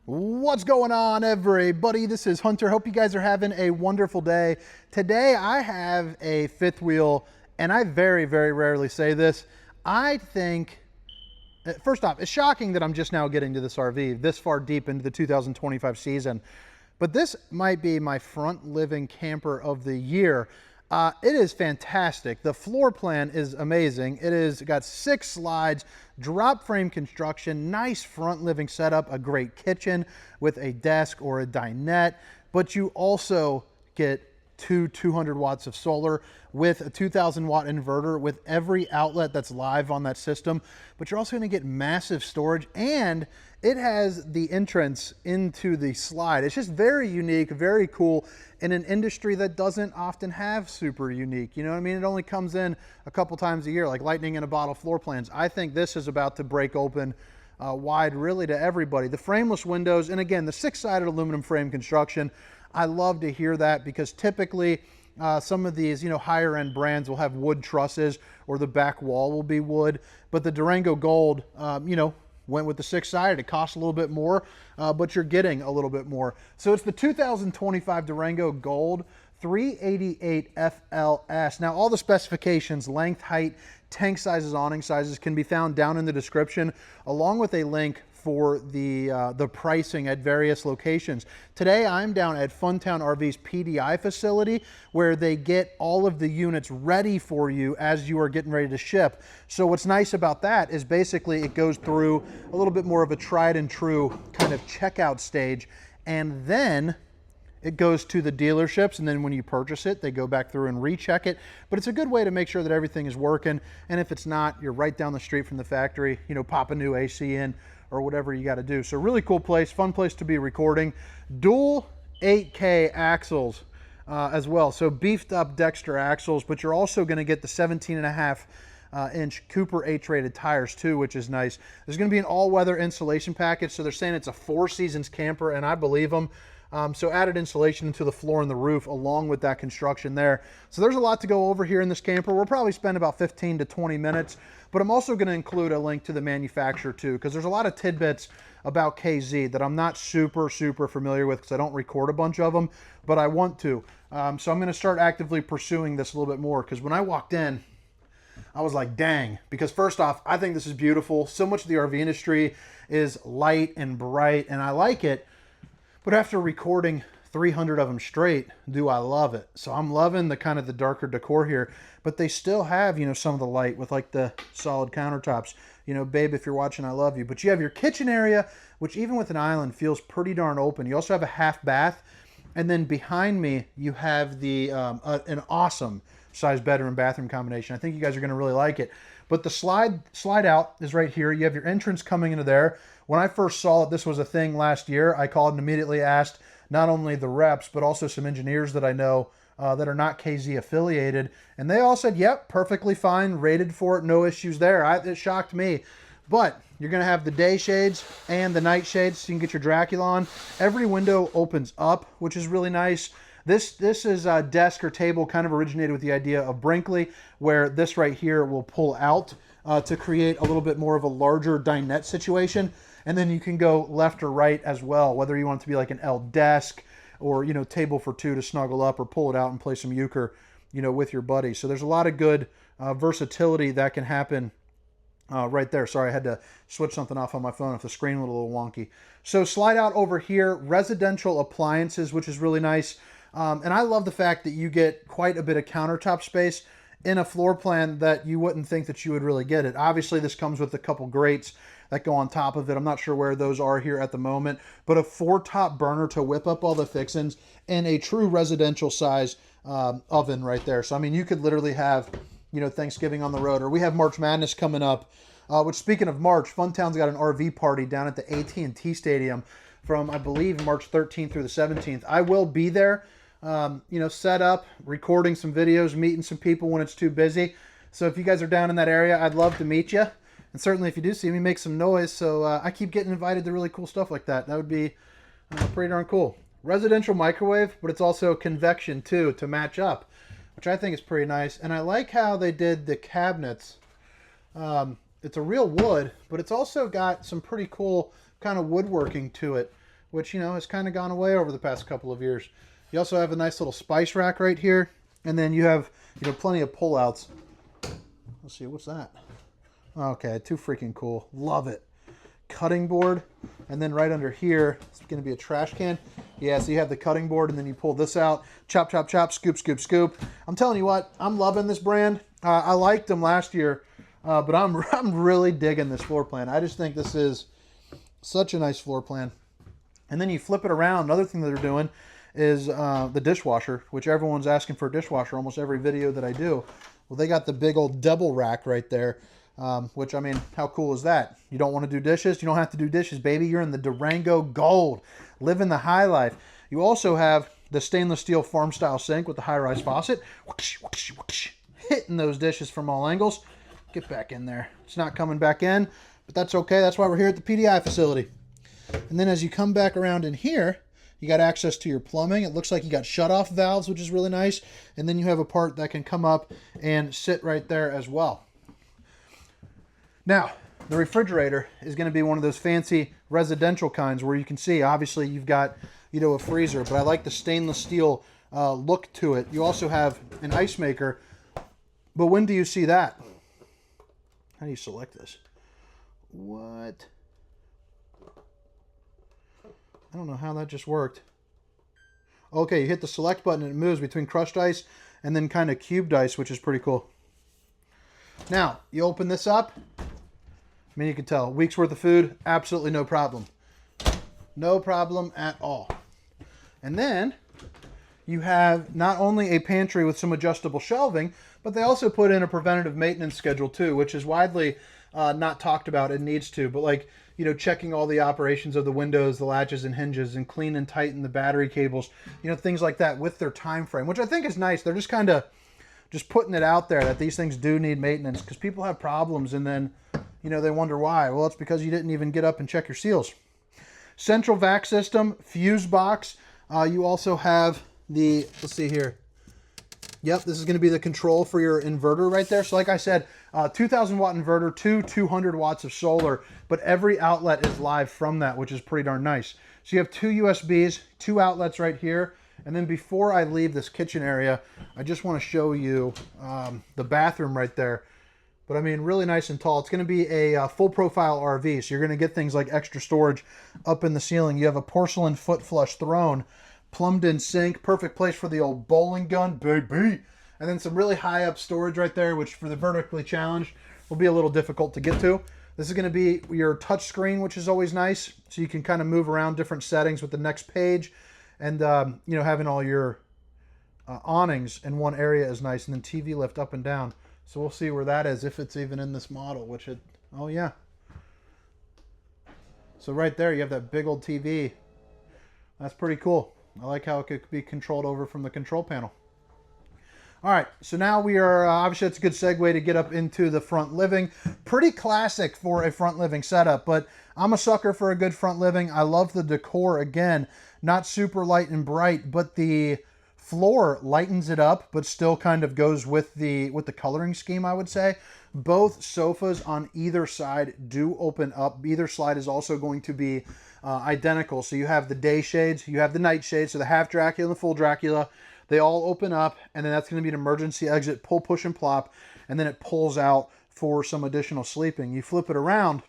What's going on, everybody? This is Hunter. Hope you guys are having a wonderful day. Today I have a fifth wheel, and I very, very rarely say this. I think, first off, it's shocking that I'm just now getting to this RV this far deep into the 2025 season, but this might be my front living camper of the year. It is fantastic. The floor plan is amazing. It is got 6 slides, drop frame construction, nice front living setup, a great kitchen with a desk or a dinette, but you also get 200 watts of solar with a 2000 watt inverter with every outlet that's live on that system. But you're also going to get massive storage, and it has the entrance into the slide. It's just very unique, very cool in an industry that doesn't often have super unique. You know what I mean? It only comes in a couple times a year, like lightning in a bottle floor plans. I think this is about to break open wide really to everybody. The frameless windows, and again, the 6-sided aluminum frame construction, I love to hear that, because typically some of these, higher end brands will have wood trusses or the back wall will be wood, but the Durango Gold, went with the 6-sided. It costs a little bit more, but you're getting a little bit more. So it's the 2025 Durango Gold 388 FLS. Now, all the specifications, length, height, tank sizes, awning sizes, can be found down in the description, along with a link for the pricing at various locations. Today, I'm down at Funtown RV's PDI facility, where they get all of the units ready for you as you are getting ready to ship. So what's nice about that is basically it goes through a little bit more of a tried and true kind of checkout stage, and then it goes to the dealerships, and then when you purchase it, they go back through and recheck it. But it's a good way to make sure that everything is working, and if it's not, you're right down the street from the factory, pop a new AC in, or whatever you got to do. So really cool place, fun place to be recording. Dual 8K axles as well. So beefed up Dexter axles, but you're also going to get the 17.5 inch Cooper H-rated tires too, which is nice. There's going to be an all-weather insulation package. So they're saying it's a 4 seasons camper, and I believe them. So added insulation into the floor and the roof along with that construction there. So there's a lot to go over here in this camper. We'll probably spend about 15 to 20 minutes, but I'm also going to include a link to the manufacturer too, because there's a lot of tidbits about KZ that I'm not super familiar with, because I don't record a bunch of them, but I want to. So I'm going to start actively pursuing this a little bit more, because when I walked in, I was like, dang, because first off, I think this is beautiful. So much of the RV industry is light and bright, and I like it. But after recording 300 of them straight, do I love it. So I'm loving the kind of the darker decor here, but they still have, some of the light with like the solid countertops. Babe, if you're watching, I love you. But you have your kitchen area, which even with an island feels pretty darn open. You also have a half bath. And then behind me, you have the an awesome size bedroom bathroom combination. I think you guys are going to really like it. But the slide out is right here. You have your entrance coming into there. When I first saw it, this was a thing last year. I called and immediately asked not only the reps, but also some engineers that I know that are not KZ affiliated. And they all said, yep, perfectly fine, rated for it, no issues there. It shocked me. But you're going to have the day shades and the night shades, so you can get your Dracula on. Every window opens up, which is really nice. This is a desk or table kind of originated with the idea of Brinkley, where this right here will pull out to create a little bit more of a larger dinette situation. And then you can go left or right as well, whether you want it to be like an L desk or, table for 2 to snuggle up, or pull it out and play some euchre, with your buddy. So there's a lot of good versatility that can happen right there. Sorry, I had to switch something off on my phone if the screen was a little wonky. So slide out over here, residential appliances, which is really nice. And I love the fact that you get quite a bit of countertop space in a floor plan that you wouldn't think that you would really get it. Obviously, this comes with a couple grates that go on top of it. I'm not sure where those are here at the moment, but a 4-top burner to whip up all the fixings, and a true residential size oven right there. So, I mean, you could literally have, Thanksgiving on the road, or we have March Madness coming up, which, speaking of March, Funtown's got an RV party down at the AT&T Stadium from, I believe, March 13th through the 17th. I will be there, set up, recording some videos, meeting some people when it's too busy. So if you guys are down in that area, I'd love to meet you. And certainly if you do see me, make some noise. So I keep getting invited to really cool stuff like that. That would be pretty darn cool. Residential microwave, but it's also convection too, to match up, which I think is pretty nice. And I like how they did the cabinets. It's a real wood, but it's also got some pretty cool kind of woodworking to it. which, you know, has kind of gone away over the past couple of years. You also have a nice little spice rack right here. And then you have, you know, plenty of pullouts. Let's see, what's that? Okay, too freaking cool. Love it. Cutting board. And then right under here, it's going to be a trash can. Yeah, so you have the cutting board, and then you pull this out. Chop, chop, chop, scoop, scoop, scoop. I'm telling you what, I'm loving this brand. I liked them last year, but I'm really digging this floor plan. I just think this is such a nice floor plan. And then you flip it around. Another thing that they're doing is the dishwasher, which everyone's asking for a dishwasher almost every video that I do. Well, they got the big old double rack right there, which, I mean, how cool is that? You don't want to do dishes? You don't have to do dishes, baby. You're in the Durango Gold. Living the high life. You also have the stainless steel farm-style sink with the high-rise faucet. Whoosh, whoosh, whoosh, hitting those dishes from all angles. Get back in there. It's not coming back in, but that's okay. That's why we're here at the PDI facility. And then as you come back around in here, you got access to your plumbing. It looks like you got shutoff valves, which is really nice. And then you have a part that can come up and sit right there as well. Now, the refrigerator is going to be one of those fancy residential kinds where you can see, obviously, you've got, you know, a freezer, but I like the stainless steel look to it. You also have an ice maker, but when do you see that? How do you select this? What? I don't know how that just worked. Okay, you hit the select button and it moves between crushed ice and then kind of cubed ice, which is pretty cool. Now, you open this up. I mean, you can tell, week's worth of food, absolutely no problem. No problem at all. And then you have not only a pantry with some adjustable shelving, but they also put in a preventative maintenance schedule too, which is widely not talked about. It needs to, but like, you know, checking all the operations of the windows, the latches and hinges, and clean and tighten the battery cables, you know, things like that with their time frame, which I think is nice. They're just kind of just putting it out there that these things do need maintenance because people have problems and then, you know, they wonder why. Well, it's because you didn't even get up and check your seals. Central vac system, fuse box. You also have the, let's see here. Yep, this is going to be the control for your inverter right there. So like I said, 2,000 watt inverter, 200 watts of solar, but every outlet is live from that, which is pretty darn nice. So you have two USBs, two outlets right here. And then before I leave this kitchen area, I just want to show you the bathroom right there. But I mean, really nice and tall. It's going to be a full profile RV. So you're going to get things like extra storage up in the ceiling. You have a porcelain foot flush throne, plumbed in sink, perfect place for the old bowling gun, baby. And then some really high up storage right there, which for the vertically challenged will be a little difficult to get to. This is going to be your touch screen, which is always nice. So you can kind of move around different settings with the next page. And, you know, having all your awnings in one area is nice. And then TV lift up and down. So we'll see where that is, if it's even in this model, which it, oh yeah. So right there, you have that big old TV. That's pretty cool. I like how it could be controlled over from the control panel. All right, so now we are, obviously that's a good segue to get up into the front living. Pretty classic for a front living setup, but I'm a sucker for a good front living. I love the decor, again, not super light and bright, but the floor lightens it up, but still kind of goes with the coloring scheme, I would say. Both sofas on either side do open up. Either slide is also going to be identical. So you have the day shades, you have the night shades, so the half Dracula and the full Dracula. They all open up, and then that's going to be an emergency exit, pull, push, and plop, and then it pulls out for some additional sleeping. You flip it around.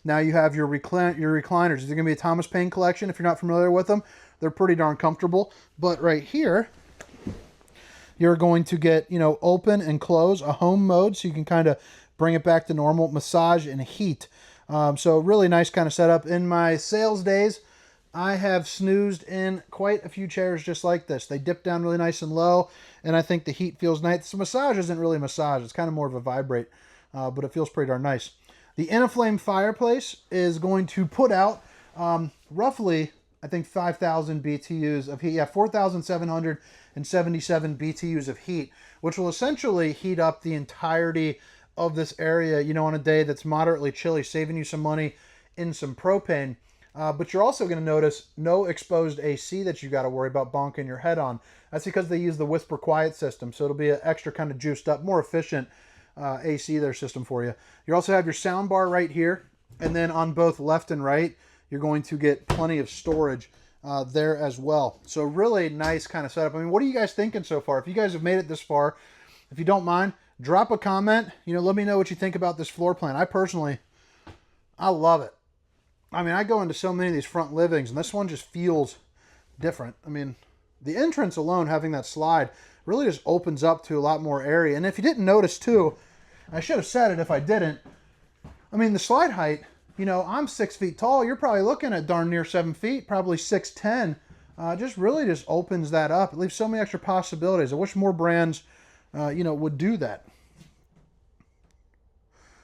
Now you have your recliners. These are going to be a Thomas Paine collection. If you're not familiar with them, they're pretty darn comfortable. But right here, you're going to get, you know, open and close, a home mode, so you can kind of bring it back to normal, massage and heat. So really nice kind of setup. In my sales days, I have snoozed in quite a few chairs just like this. They dip down really nice and low, and I think the heat feels nice. The massage isn't really a massage. It's kind of more of a vibrate, but it feels pretty darn nice. The Inaflame fireplace is going to put out roughly, I think, 5,000 BTUs of heat. Yeah, 4,777 BTUs of heat, which will essentially heat up the entirety of this area, you know, on a day that's moderately chilly, saving you some money in some propane. But you're also going to notice no exposed AC that you got to worry about bonking your head on. That's because they use the Whisper Quiet system, so it'll be an extra kind of juiced up, more efficient AC there system for you. You also have your sound bar right here, and then on both left and right, you're going to get plenty of storage there as well. So really nice kind of setup. I mean, what are you guys thinking so far? If you guys have made it this far, if you don't mind, drop a comment. You know, let me know what you think about this floor plan. I love it. I mean, I go into so many of these front livings, and this one just feels different. I mean, the entrance alone, having that slide, really just opens up to a lot more area. And if you didn't notice too, I should have said it if I didn't, I mean, the slide height, you know, I'm 6 feet tall. You're probably looking at darn near 7 feet, probably 6'10". Just really just opens that up. It leaves so many extra possibilities. I wish more brands, you know, would do that.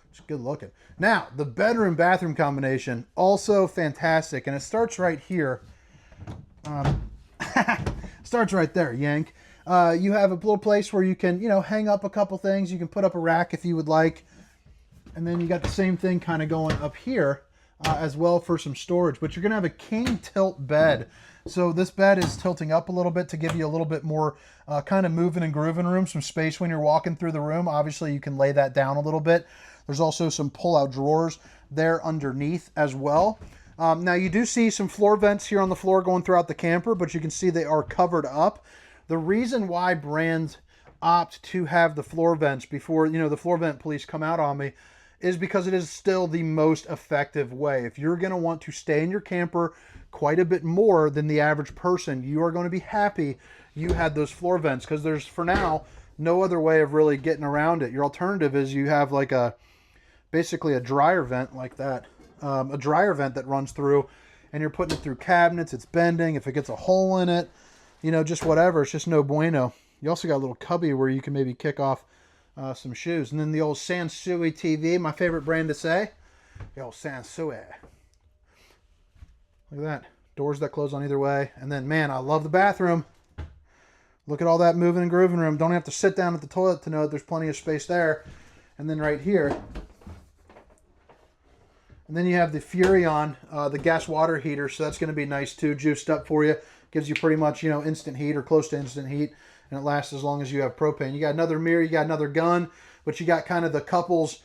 It's good looking. Now, the bedroom-bathroom combination, also fantastic. And it starts right here. Starts right there, yank. You have a little place where you can, you know, hang up a couple things. You can put up a rack if you would like. And then you got the same thing kind of going up here as well for some storage. But you're going to have a king tilt bed. So this bed is tilting up a little bit to give you a little bit more kind of moving and grooving room, some space when you're walking through the room. Obviously, you can lay that down a little bit. There's also some pull-out drawers there underneath as well. Now, you do see some floor vents here on the floor going throughout the camper, but you can see they are covered up. The reason why brands opt to have the floor vents before, you know, the floor vent police come out on me is because it is still the most effective way. If you're going to want to stay in your camper quite a bit more than the average person, you are going to be happy you had those floor vents, because there's, for now, no other way of really getting around it. Your alternative is you have like basically a dryer vent like that. A dryer vent that runs through, and you're putting it through cabinets. It's bending. If it gets a hole in it, you know, just whatever. It's just no bueno. You also got a little cubby where you can maybe kick off some shoes. And then the old Sansui TV, my favorite brand to say. The old Sansui. Look at that. Doors that close on either way. And then, man, I love the bathroom. Look at all that moving and grooving room. Don't have to sit down at the toilet to know that there's plenty of space there. And then right here. And then you have the Furrion, the gas water heater. So that's going to be nice too, juiced up for you. Gives you pretty much, you know, instant heat or close to instant heat. And it lasts as long as you have propane. You got another mirror, you got another gun, but you got kind of the couples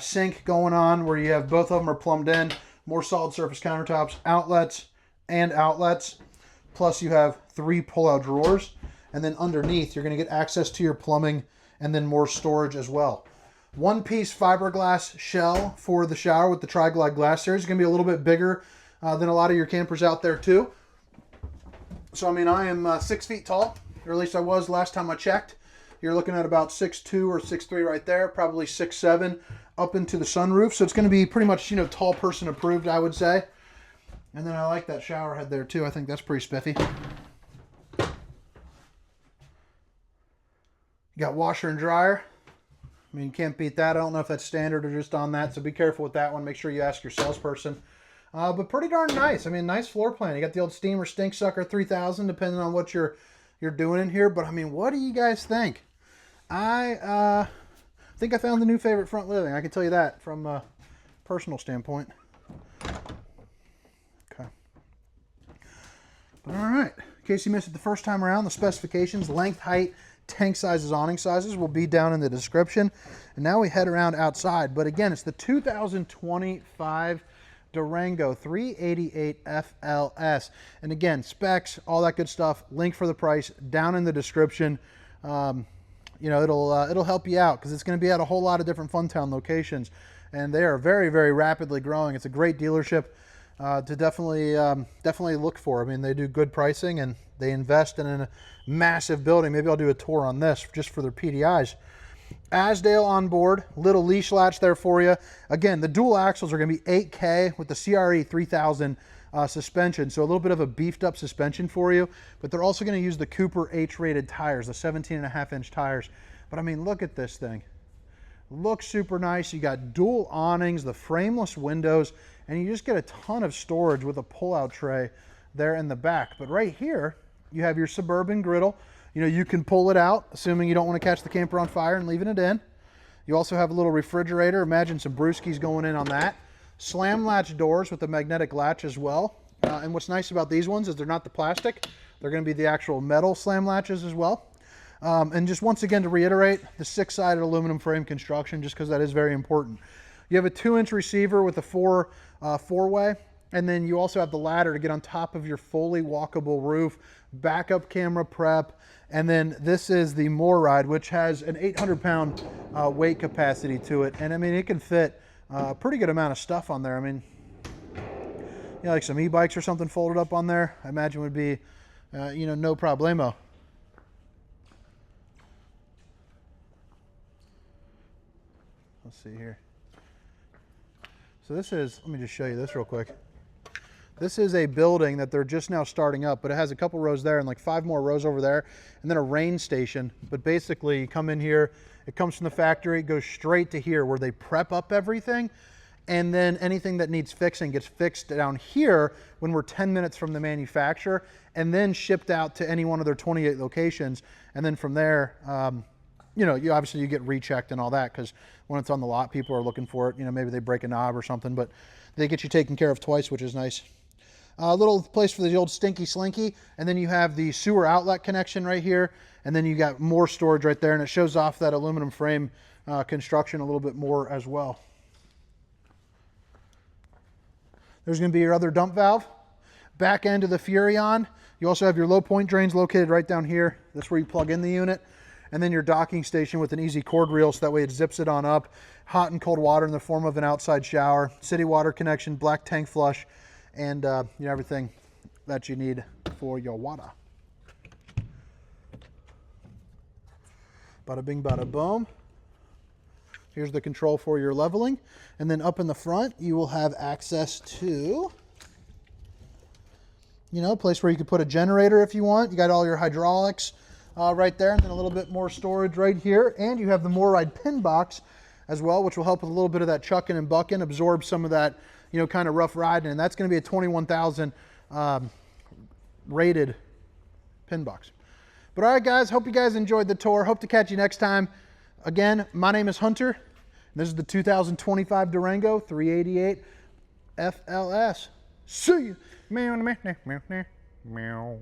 sink going on where you have both of them are plumbed in. More solid surface countertops, outlets, and outlets. Plus you have 3 pull-out drawers. And then underneath, you're going to get access to your plumbing and then more storage as well. One-piece fiberglass shell for the shower with the Tri-Glide glass series. It's going to be a little bit bigger than a lot of your campers out there too. So, I mean, I am 6 feet tall, or at least I was last time I checked. You're looking at about 6'2" or 6'3" right there, probably 6'7" up into the sunroof. So it's going to be pretty much, you know, tall person approved, I would say. And then I like that shower head there too. I think that's pretty spiffy. You got washer and dryer. I mean, you can't beat that. I don't know if that's standard or just on that, so be careful with that one. Make sure you ask your salesperson. But pretty darn nice. I mean, nice floor plan. You got the old steamer stink sucker 3000, depending on what you're doing in here. But I mean, what do you guys think? I think I found the new favorite front living. I can tell you that from a personal standpoint. Okay. But all right. In case you missed it the first time around, the specifications, length, height, tank sizes, awning sizes will be down in the description. And now we head around outside. But again, it's the 2025 Durango 388 FLS. And again, specs, all that good stuff. Link for the price down in the description. You know, it'll help you out because it's going to be at a whole lot of different Funtown locations. And they are very, very rapidly growing. It's a great dealership to definitely look for. I mean, they do good pricing and they invest in a massive building. Maybe I'll do a tour on this just for their PDIs. Asdale on board, little leash latch there for you. Again, the dual axles are going to be 8K with the CRE 3000 suspension, so a little bit of a beefed up suspension for you, but they're also going to use the Cooper H-rated tires, the 17.5-inch tires. But I mean, look at this thing. Looks super nice. You got dual awnings, the frameless windows, and you just get a ton of storage with a pull-out tray there in the back. But right here, you have your Suburban griddle. You know, you can pull it out, assuming you don't want to catch the camper on fire and leaving it in. You also have a little refrigerator. Imagine some brewskis going in on that. Slam latch doors with a magnetic latch as well. And what's nice about these ones is they're not the plastic. They're going to be the actual metal slam latches as well. And just once again to reiterate, the 6-sided aluminum frame construction, just because that is very important. You have a 2-inch receiver with a four-way. And then you also have the ladder to get on top of your fully walkable roof, backup camera prep. And then this is the More Ride, which has an 800-pound weight capacity to it. And I mean, it can fit a pretty good amount of stuff on there. I mean, you know, like some e-bikes or something folded up on there, I imagine would be, you know, no problemo. Let's see here. So this is, let me just show you this real quick. This is a building that they're just now starting up, but it has a couple rows there and like 5 more rows over there, and then a rain station. But basically, you come in here, it comes from the factory, it goes straight to here where they prep up everything, and then anything that needs fixing gets fixed down here when we're 10 minutes from the manufacturer, and then shipped out to any one of their 28 locations. And then from there, you know, obviously you get rechecked and all that, because when it's on the lot, people are looking for it. You know, maybe they break a knob or something, but they get you taken care of twice, which is nice. A little place for the old stinky slinky, and then you have the sewer outlet connection right here, and then you got more storage right there, and it shows off that aluminum frame construction a little bit more as well. There's going to be your other dump valve. Back end of the Furrion. You also have your low point drains located right down here. That's where you plug in the unit. And then your docking station with an easy cord reel, so that way it zips it on up. Hot and cold water in the form of an outside shower. City water connection, black tank flush, and you know, everything that you need for your water. Bada bing, bada boom. Here's the control for your leveling. And then up in the front, you will have access to, you know, a place where you could put a generator if you want. You got all your hydraulics right there, and then a little bit more storage right here. And you have the More Ride pin box as well, which will help with a little bit of that chucking and bucking, absorb some of that, you know, kind of rough riding. And that's going to be a 21,000 rated pin box. But all right, guys, hope you guys enjoyed the tour. Hope to catch you next time. Again, my name is Hunter. And this is the 2025 Durango 388 FLS. See you. Meow, meow, meow, meow.